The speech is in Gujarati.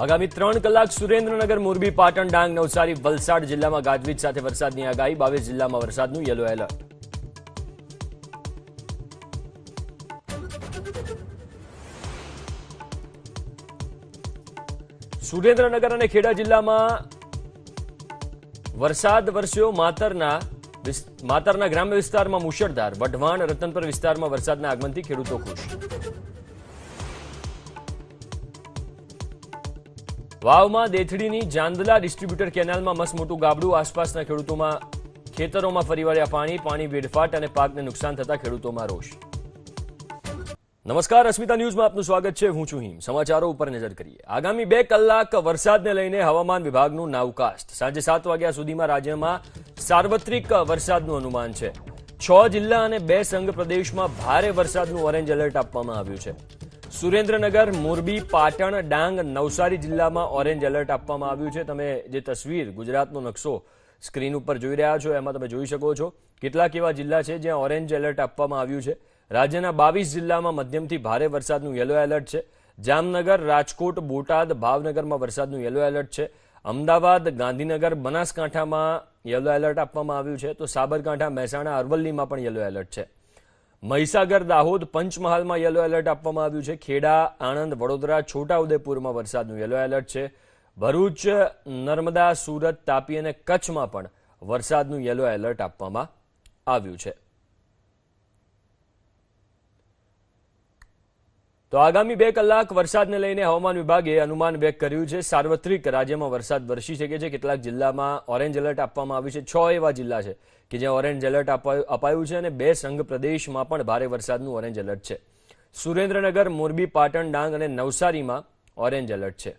આગામી 3 કલાક સુરેન્દ્રનગર, મોરબી, પાટણ, ડાંગ, નવસારી, વલસાડ જિલ્લામાં ગાજવીજ સાથે વરસાદની આગાહી. 22 જિલ્લામાં વરસાદનું યલો એલર્ટ. સુરેન્દ્રનગર અને ખેડા જિલ્લામાં વરસાદ વરસ્યો. માતરના ગ્રામ્ય વિસ્તારમાં મુશળધાર, વઢવાણ, રતનપર વિસ્તારમાં વરસાદના આગમનથી ખેડૂતો ખુશ. વાવમાં દેથડીની જાંદલા ડિસ્ટ્રીબ્યુટર કેનાલમાં મસમોટું ગાબડું. આસપાસના ખેતરોમાં ફરી વળ્યા પાણી વેડફાટ અને પાકને નુકસાન થતા ખેડૂતોમાં રોષ. નમસ્કાર, અસ્મિતા ન્યૂઝમાં આપનું સ્વાગત છે. હું છું હિમ. સમાચારો ઉપર નજર કરીએ. આગામી 2 કલાક વરસાદને લઈને હવામાન વિભાગનું નાવકાસ્ટ. સાંજે 7 વાગ્યા સુધીમાં રાજ્યમાં સાર્વત્રિક વરસાદનું અનુમાન છે. 6 જિલ્લા અને 2 સંઘ પ્રદેશમાં ભારે વરસાદનું ઓરેન્જ એલર્ટ આપવામાં આવ્યું છે. સુરેન્દ્રનગર, મોરબી, પાટણ, ડાંગ, નવસારી જિલ્લામાં ઓરેન્જ એલર્ટ આપવામાં આવ્યું છે. તમે જે તસવીર, ગુજરાતનો નકશો સ્ક્રીન ઉપર જોઈ રહ્યા છો, એમાં તમે જોઈ શકો છો કેટલાક એવા જિલ્લા છે જ્યાં ઓરેન્જ એલર્ટ આપવામાં આવ્યું છે. રાજ્યના 22 જિલ્લામાં મધ્યમથી ભારે વરસાદનું યલો એલર્ટ છે. જામનગર, રાજકોટ, બોટાદ, ભાવનગરમાં વરસાદનું યલો એલર્ટ છે. અમદાવાદ, ગાંધીનગર, બનાસકાંઠામાં યલો એલર્ટ આપવામાં આવ્યું છે. તો સાબરકાંઠા, મહેસાણા, અરવલ્લીમાં પણ યલો એલર્ટ છે. મહીસાગર, દાહોદ, પંચમહાલમાં યલો એલર્ટ આપવામાં આવ્યું છે. ખેડા, આણંદ, વડોદરા, છોટાઉદેપુરમાં વરસાદનું યલો એલર્ટ છે. ભરૂચ, નર્મદા, સુરત, તાપી અને કચ્છમાં પણ વરસાદનું યલો એલર્ટ આપવામાં આવ્યું છે. તો આગામી 2 કલાક વરસાદને લઈને હવામાન વિભાગે અનુમાન વ્યક્ત કર્યું છે. સાર્વત્રિક રાજ્યમાં વરસાદ વરસી શકે છે. કેટલાક જિલ્લામાં ઓરેન્જ એલર્ટ આપવામાં આવ્યું છે. 6 એવા જિલ્લા છે કે જ્યાં ઓરેન્જ એલર્ટ અપાયું છે અને 2 સંઘ પ્રદેશમાં પણ ભારે વરસાદનું ઓરેન્જ એલર્ટ છે. સુરેન્દ્રનગર, મોરબી, પાટણ, ડાંગ અને નવસારીમાં ઓરેન્જ એલર્ટ છે.